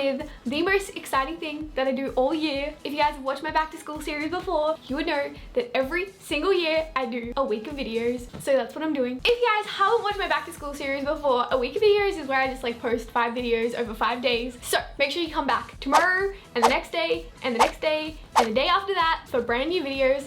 with the most exciting thing that I do all year. If you guys have watched my back to school series before, you would know that every single year I do a week of videos. So that's what I'm doing. If you guys haven't watched my back to school series before, a week of videos is where I just like post 5 videos over 5 days. So make sure you come back tomorrow and the next day and the next day and the day after that for brand new videos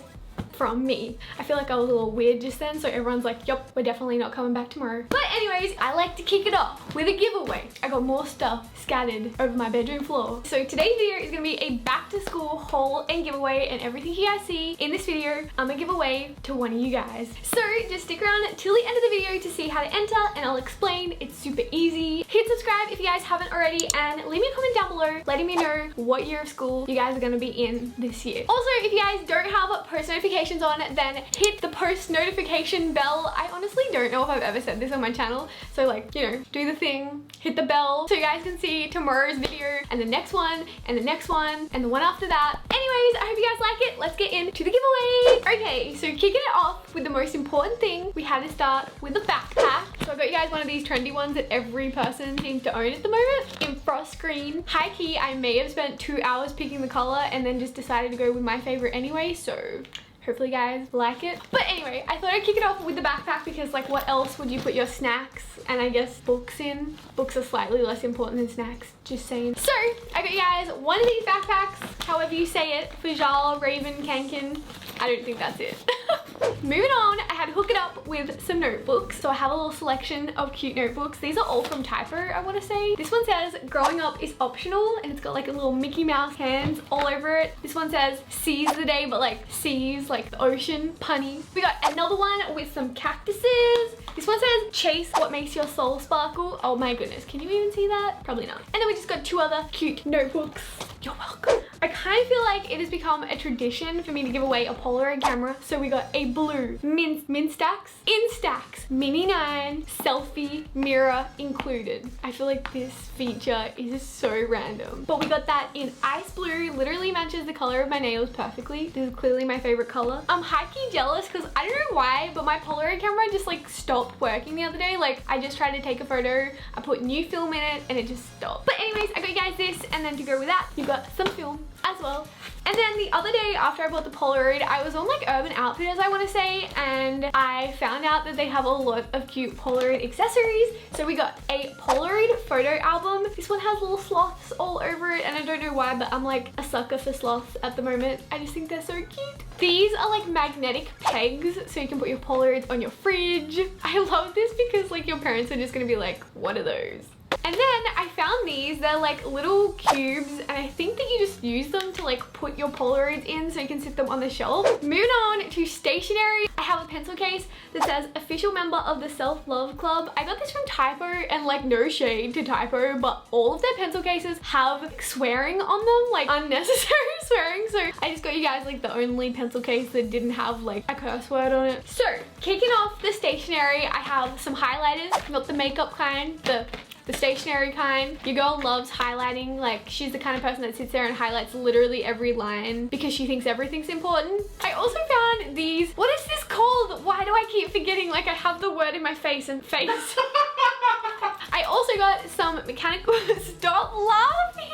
from me. I feel like I was a little weird just then, so everyone's like, yup, we're definitely not coming back tomorrow. But anyways, I like to kick it off with a giveaway. I got more stuff scattered over my bedroom floor. So today's video is gonna be a back to school haul and giveaway, and everything you guys see in this video, I'm gonna give away to one of you guys. So just stick around till the end of the video to see how to enter, and I'll explain. It's super easy. Hit subscribe if you guys haven't already, and leave me a comment down below letting me know what year of school you guys are gonna be in this year. Also, if you guys don't have post notifications on, then hit the post notification bell. I honestly don't know if I've ever said this on my channel, so like, you know, do the thing, hit the bell so you guys can see tomorrow's video and the next one and the next one and the one after that. Anyways, I hope you guys like it. Let's get into the giveaway. Okay, so kicking it off with the most important thing, we had to start with the backpack. So I got you guys one of these trendy ones that every person seems to own at the moment in frost green. High key, I may have spent 2 hours picking the color and then just decided to go with my favorite anyway, so hopefully you guys like it. But anyway, I thought I'd kick it off with the backpack because like what else would you put your snacks and I guess books in? Books are slightly less important than snacks, just saying. So I got you guys one of these backpacks, however you say it, Fajal, Raven, Kanken. I don't think that's it. Moving on, I had to hook it up with some notebooks. So I have a little selection of cute notebooks. These are all from Typo, I want to say. This one says growing up is optional, and it's got like a little Mickey Mouse hands all over it. This one says seize the day, but like seize like the ocean, punny. We got another one with some cactuses. This one says chase what makes your soul sparkle. Oh my goodness, can you even see that? Probably not. And then we just got 2 other cute notebooks. You're welcome. I kind of feel like it has become a tradition for me to give away a Polaroid camera. So we got a blue Instax Mini 9 selfie mirror included. I feel like this feature is so random. But we got that in ice blue, literally matches the color of my nails perfectly. This is clearly my favorite color. I'm high-key jealous because I don't know why, but my Polaroid camera just like stopped working the other day. Like I just tried to take a photo, I put new film in it and it just stopped. But anyways, I got you guys this, and then to go with that, you got some film as well. And then the other day after I bought the Polaroid, I was on like Urban Outfitters, I want to say, and I found out that they have a lot of cute Polaroid accessories. So we got a Polaroid photo album. This one has little sloths all over it, and I don't know why, but I'm like a sucker for sloths at the moment. I just think they're so cute. These are like magnetic pegs, so you can put your Polaroids on your fridge. I love this because like your parents are just gonna be like, what are those? And then I found these, they're like little cubes, and I think that you just use them to like put your Polaroids in so you can sit them on the shelf. Moving on to stationery, I have a pencil case that says official member of the Self-Love Club. I got this from Typo, and like no shade to Typo, but all of their pencil cases have swearing on them, like unnecessary swearing. So I just got you guys like the only pencil case that didn't have like a curse word on it. So kicking off the stationery, I have some highlighters, not the makeup kind, the stationery kind. Your girl loves highlighting. Like she's the kind of person that sits there and highlights literally every line because she thinks everything's important. I also found these, what is this called? Why do I keep forgetting? Like I have the word in my face and face. I also got some mechanical, stop laughing.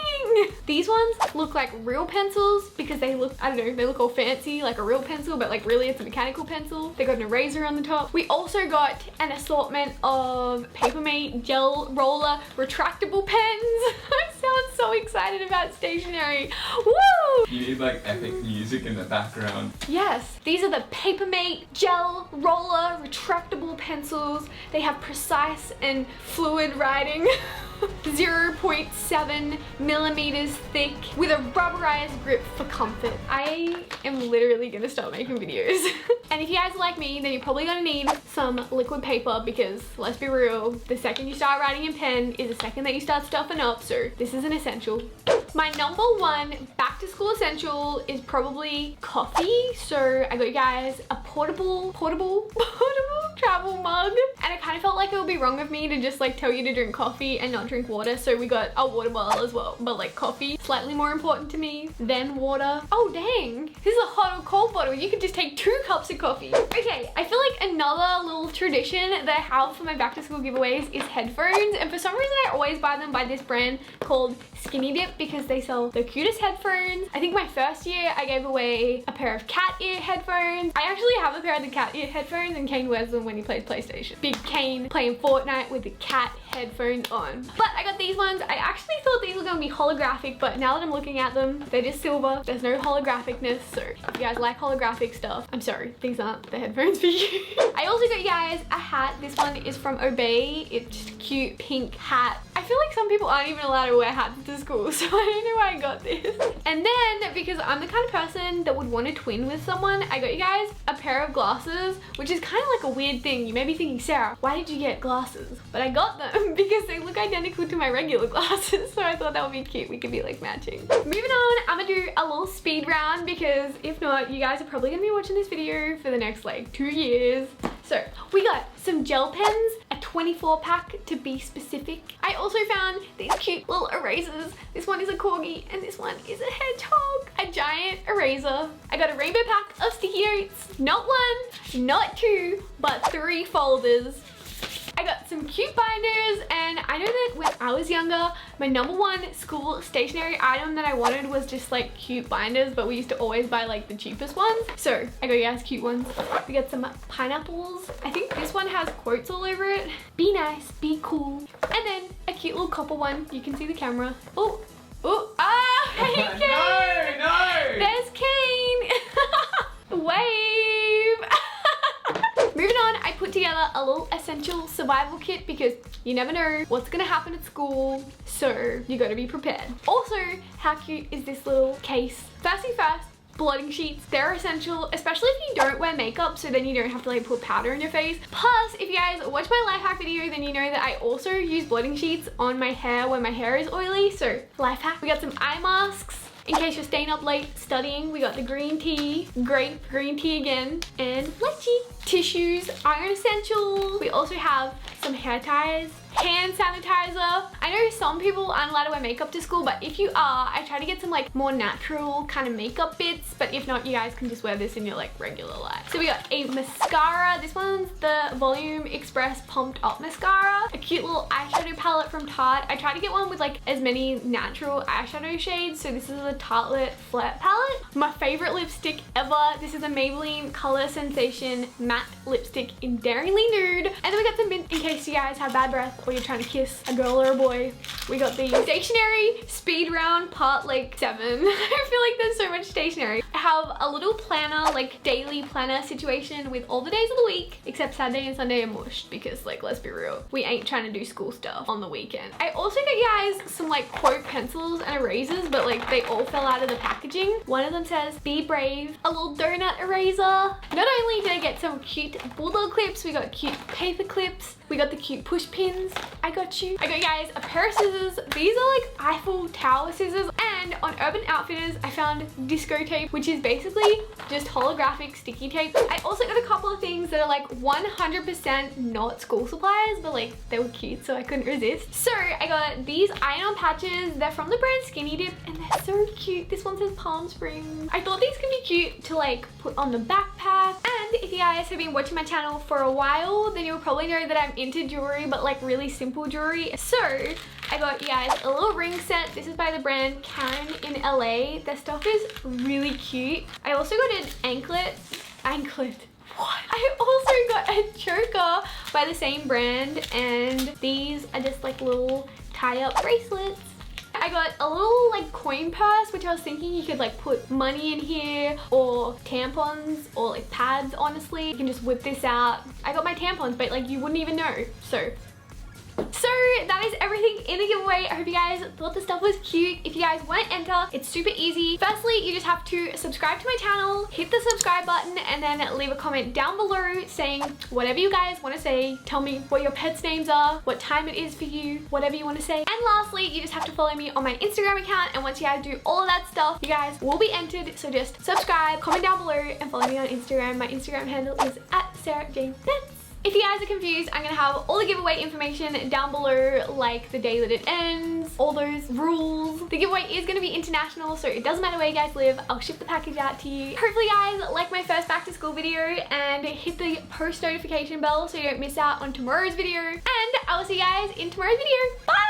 These ones look like real pencils because they look, I don't know, they look all fancy like a real pencil, but like really it's a mechanical pencil. They got an eraser on the top. We also got an assortment of Papermate gel roller retractable pens. I sound so excited about stationery. Woo! You need like epic music in the background. Yes, these are the Papermate gel roller retractable pencils. They have precise and fluid writing. 0.7 millimeters thick with a rubberized grip for comfort. I am literally gonna start making videos. And if you guys are like me, then you're probably gonna need some liquid paper because let's be real, the second you start writing in pen is the second that you start stuffing up, so this is an essential. My number one back to school essential is probably coffee. So I got you guys a portable travel mug, and I kind of felt like it would be wrong of me to just like tell you to drink coffee and not drink water, so we got a water bottle as well, but like coffee slightly more important to me than water. Oh dang, this is a hot or cold bottle. You could just take 2 cups of coffee. Okay, I feel like another little tradition that I have for my back to school giveaways is headphones, and for some reason I always buy them by this brand called Skinny Dip because they sell the cutest headphones. I think my first year I gave away a pair of cat ear headphones. I actually have a pair of the cat ear headphones, and Kane wears them when he plays PlayStation. Big Kane playing Fortnite with the cat headphones on. But I got these ones. I actually thought these were gonna be holographic, but now that I'm looking at them, they're just silver. There's no holographicness, so if you guys like holographic stuff, I'm sorry, these aren't the headphones for you. I also got you guys a hat. This one is from Obey. It's just a cute pink hat. I feel like some people aren't even allowed to wear hats to school, so I don't know why I got this. And then, because I'm the kind of person that would want to twin with someone, I got you guys a pair of glasses, which is kind of like a weird thing. You may be thinking, Sarah, why did you get glasses? But I got them because they look identical to my regular glasses, so I thought that would be cute. We could be like matching. Moving on, I'm gonna do a little speed round because if not, you guys are probably gonna be watching this video for the next like 2 years. So we got some gel pens, a 24 pack to be specific. I also found these cute little erasers. This one is a corgi and this one is a hedgehog. A giant eraser. I got a rainbow pack of sticky notes. Not 1, not 2, but 3 folders. I got some cute binders, and I know that when I was younger, my #1 school stationery item that I wanted was just like cute binders, but we used to always buy like the cheapest ones. So I got you guys cute ones. We got some pineapples. I think this one has quotes all over it. Be nice, be cool. And then a cute little copper one. You can see the camera. Oh, oh, ah, hey Kane. No. There's Kane. Wave. Moving on, I put together a little essential survival kit because you never know what's gonna happen at school, so you gotta be prepared. Also, how cute is this little case? First, blotting sheets. They're essential, especially if you don't wear makeup, so then you don't have to like put powder in your face. Plus, if you guys watch my life hack video, then you know that I also use blotting sheets on my hair when my hair is oily. So life hack. We got some eye masks. In case you're staying up late studying, we got the green tea, grape, green tea again, and lychee. Tissues, iron essentials. We also have some hair ties, hand sanitizer. I know some people aren't allowed to wear makeup to school, but if you are, I try to get some like more natural kind of makeup bits, but if not, you guys can just wear this in your like regular life. So we got a mascara. This one's the Volume Express Pumped Up Mascara. A cute little eyeshadow palette from Tarte. I try to get one with like as many natural eyeshadow shades, so this is a Tartelette Flat palette. My favorite lipstick ever. This is a Maybelline Color Sensation matte lipstick in Daringly Nude. And then we got some mint in case you guys have bad breath or you're trying to kiss a girl or a boy. We got the stationery speed round part like 7. I feel like there's so much stationery. I have a little planner, like daily planner situation with all the days of the week, except Saturday and Sunday are mushed because like, let's be real, we ain't trying to do school stuff on the weekend. I also got you guys some like quote pencils and erasers, but like they all fell out of the packaging. One of them says, be brave, a little donut eraser. Not only did I get some cute bulldog clips, we got cute paper clips, we got the cute push pins. I got you. I got you guys a pair of scissors. These are like Eiffel Tower scissors. And on Urban Outfitters, I found disco tape, which is basically just holographic sticky tape. I also got a couple of things that are like 100% not school supplies, but like they were cute, so I couldn't resist. So I got these iron-on patches. They're from the brand Skinny Dip, and they're so cute. This one says Palm Springs. I thought these could be cute to like put on the backpack. And if you guys have been watching my channel for a while, then you'll probably know that I'm into jewelry, but like really simple jewelry. So I got you guys a little ring set. This is by the brand Karen in LA. Their stuff is really cute. I also got an anklet. What? I also got a choker by the same brand, and these are just like little tie-up bracelets. I got a little like coin purse, which I was thinking you could like put money in here or tampons or like pads. Honestly, you can just whip this out. I got my tampons, but like you wouldn't even know. So So that is everything in the giveaway. I hope you guys thought the stuff was cute. If you guys want to enter, it's super easy. Firstly, you just have to subscribe to my channel, hit the subscribe button, and then leave a comment down below saying whatever you guys want to say. Tell me what your pets' names are, what time it is for you, whatever you want to say. And lastly, you just have to follow me on my Instagram account, and once you guys do all of that stuff, you guys will be entered. So just subscribe, comment down below, and follow me on Instagram. My Instagram handle is @SarahJanePets. If you guys are confused, I'm gonna have all the giveaway information down below, like the day that it ends, all those rules. The giveaway is gonna be international, so it doesn't matter where you guys live, I'll ship the package out to you. Hopefully you guys like my first back to school video, and hit the post notification bell so you don't miss out on tomorrow's video. And I will see you guys in tomorrow's video. Bye!